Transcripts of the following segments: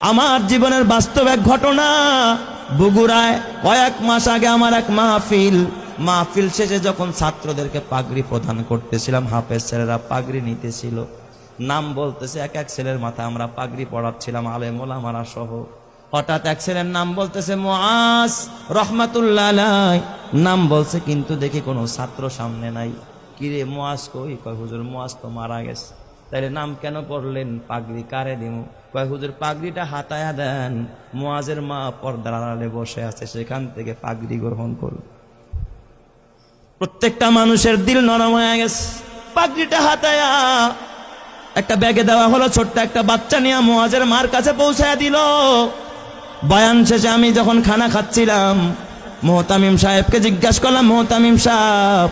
আমার জীবনের বাস্তব এক ঘটনা। বগুড়ায় কয়েক মাস আগে আমার এক মাহফিল শেষে যখন ছাত্রদেরকে পাগড়ি প্রদান করতেছিলাম, হাফেজ ছেলেরা পাগড়ি নিতেছিল, নাম বলতেছে এক এক ছেলের মাথায় আমরা পাগড়ি পড়াচ্ছিলাম, আলেম ওলামারা সহ। হঠাৎ এক ছেলের নাম বলতেছে মুআজ রহমাতুল্লাহ আলাইহি, নাম বলছে কিন্তু দেখি কোনো ছাত্র সামনে নাই। কিরে মুআজ কই? কয় হুজুর মুআজ তো মারা গেছে। তাইলে নাম কেন পড়লেন? পাগড়ি কারে দিমু? কয় হুজুর পাগড়িটা হাতায়া দেন, মুআজের মা পর্দার আড়ালে বসে আছে, সেখান থেকে পাগড়ি গ্রহণ করুন। প্রত্যেকটা মানুষের দিল নরম হয়ে গেছে। পাগড়িটা হাতায়া একটা ব্যাগে দেওয়া হলো, ছোট্ট একটা বাচ্চা নিয়ে মুআজের মার কাছে পৌঁছায়া দিল। বয়ান শেষে আমি যখন খানা খাচ্ছিলাম, মোহতামিম সাহেবকে জিজ্ঞাসা করলাম, মোহতামিম সাহেব,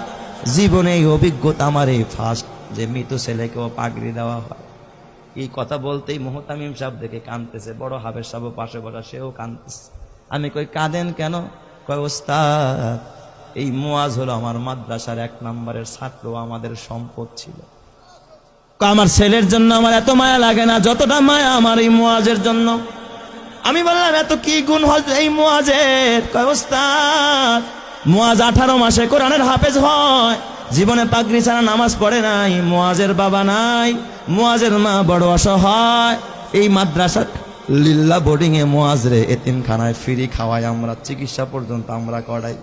জীবনে এই অভিজ্ঞতা আমার এই ফার্স্ট যে মৃত ছেলেকেও পাগড়ি দেওয়া হয়। এই কথা বলতেই মোহতামিম সাহেব দেখে কাঁদতেছে, বড় হাফেজ সাহেব পাশে বসা, সেও কাঁদতেছে। আমি কই কাঁদেন কেন? কয় ওস্তাদ, এই মুআজ হলো আমার মাদ্রাসার 1 নম্বরের ছাত্র, আমাদের সম্পদ ছিল। আমার ছেলের জন্য আমার এত মায়া লাগে না যতটা মায়া আমার এই মুআজের জন্য। আমি বললাম এত কি গুণ এই মুআজের? কয় ওস্তাদ, মুআজ 18 মাসে কোরআনের হাফেজ হয়, জীবনে পাগড়ি ছাড়া নামাজ পড়ে নাই, মুআজের বাবা নাই, মুআজের মা বড় অসহায়, এই মাদ্রাসা লিল্লা বোর্ডিং এ মুআজ রে এতিমখানায় ফ্রি খাওয়াই আমরা, চিকিৎসা পর্যন্ত আমরা করাই।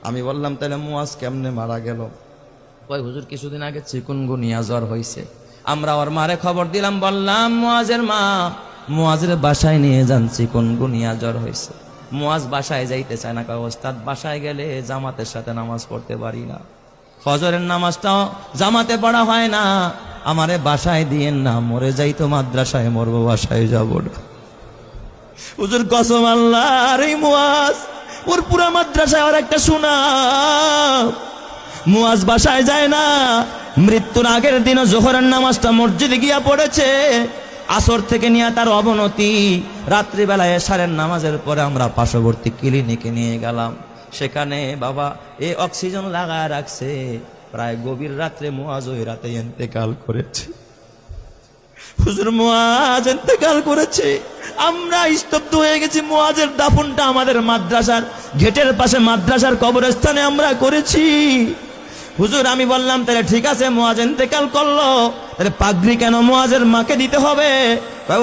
আমি বললাম তাহলে মুআজ কেমনে মারা গেল? কয় হুজুর কিছুদিন আগে চিকুনগুনিয়া জ্বর হয়েছে, আমরা ওর মারে খবর দিলাম, বললাম মুআজের মা মুআজের বাসায় নিয়ে যান, চিকুনগুনিয়া জ্বর হয়েছে। মুআজ বাসায় যাইতে চায় না। কয় ওস্তাদ বাসায় গেলে জামাতের সাথে নামাজ পড়তে পারি না, ফজরের নামাজটাও জামাতে পড়া হয় না, আমারে বাসায় দিয়েন না, মরে যাই তো মাদ্রাসায় মরবো, বাসায় যাব না। হুজুর কসম আল্লাহ, আর এই মুআজ ওর পুরা মাদ্রাসায় আর একটা সুনাম। মুআজ বাসায় যায় না, মৃত্যুর আগের দিনও জোহরের নামাজটা মসজিদে গিয়া পড়েছে, আসর থেকে নিয়ে তার অবনতি, রাত্রিবেলায় এশারের নামাজের পরে আমরা পার্শ্ববর্তী ক্লিনিকে নিয়ে গেলাম, সেখানে বাবা অক্সিজেন লাগায় রাখছে। প্রায় গভীর রাত্রে মুআজ ওই রাতে ইন্তেকাল করেছে। হুজুর মুআজ ইন্তেকাল করেছে, আমরা স্তব্ধ হয়ে গেছি। মুআজের দাফনটা আমাদের মাদ্রাসার গেটের পাশে মাদ্রাসার কবরস্থানে আমরা করেছি। হুজুর আমি বললাম তাহলে ঠিক আছে, মুআজ ইন্তেকাল করলো, তাহলে পাগড়ি কেন মুআজের মাকে দিতে হবে?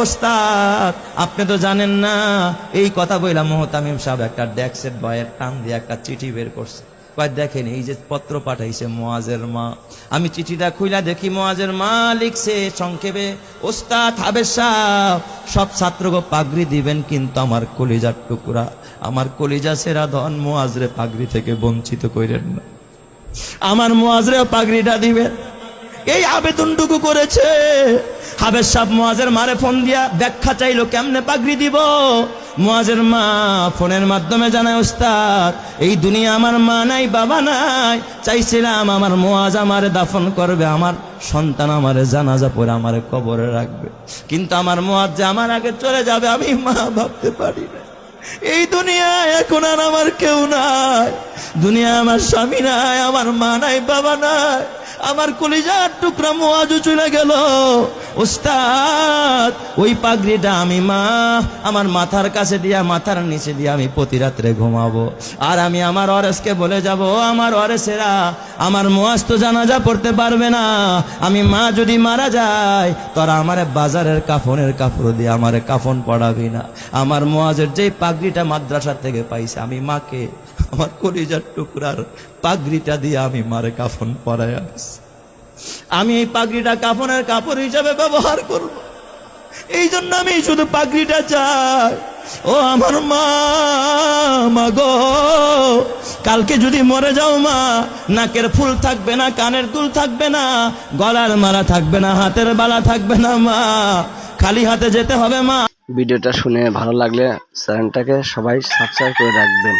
ওস্তাদ আপনি তো জানেন না। এই কথা বললাম, মোহতামিম সাহেব একটা ডেস্কের বয়ের টান দিয়ে একটা চিঠি বের করছে। কয় দেখেন এই যে পত্র পাঠাইছে মুআজের মা। আমি চিঠিটা খুইলা দেখি মুআজের মা লিখছে সংক্ষেপে, ওস্তাদ হাফেজ সাহেব সব ছাত্রকে পাগড়ি দিবেন, কিন্তু আমার কলিজার টুকরা, আমার কলিজা সেরা ধন মুআজরে পাগড়ি থেকে বঞ্চিত করেন না, আমার মুআজরে পাগড়িটা দিবেন। এই আবেদনটুকু করেছে। হাফেজ সাহেব মুআজের মারে ফোন দিয়া ব্যাখ্যা চাইলো কেমনে পাগড়ি দিব। মুআজের মা ফোনের মাধ্যমে জানায়, ওস্তাদ এই দুনিয়া আমার মা নাই, বাবা নাই, চাইছিলাম আমার মুআজ আমারে দাফন করবে, আমার সন্তান আমারে জানাজা পড়ে আমারে কবরে রাখবে, কিন্তু আমার মুআজ যে আমার আগে চলে যাবে আমি মা ভাবতে পারি না। এই দুনিয়ায় এখন আর আমার কেউ নাই, দুনিয়া আমার স্বামী নাই, আমার মা নাই, বাবা নাই, আমার কলিজার টুকরা মুআজও চলে গেল। ওস্তাদ ওই পাগড়িটা আমি মা আমার মাথার কাছে দিয়া, মাথার নিচে দিয়া আমি প্রতি রাত্রে ঘুমাবো, আর আমি আমার ওয়ারেসকে বলে যাব, আমার ওয়ারেসেরা আমার মুআজ তো জানাজা পড়তে পারবে না, আমি মা যদি মারা যায় তোরা আমারে বাজারের কাফনের কাপড় দিয়ে আমারে কাফন পড়াবি না। আমার মুআজের যেই পাগড়িটা মাদ্রাসা থেকে পাইছে, আমি মাকে আমার কলিজার টুকরার পাগড়িটা দিয়ে আমি মারে কাফন পরাই আনছি। আমি এই পাগড়িটা কাফনের কাপড় হিসাবে ব্যবহার করব, এই জন্য আমি শুধু পাগড়িটা চাই। ও আমার মা গো, কালকে যদি মরে যাও মা, নাকের ফুল থাকবে না, কানের দুল থাকবে না, গলার মালা থাকবে না, হাতের বালা থাকবে না মা, খালি হাতে যেতে হবে মা। ভিডিওটা শুনে ভালো লাগলে চ্যানেলটাকে সবাই সাবস্ক্রাইব করে রাখবেন।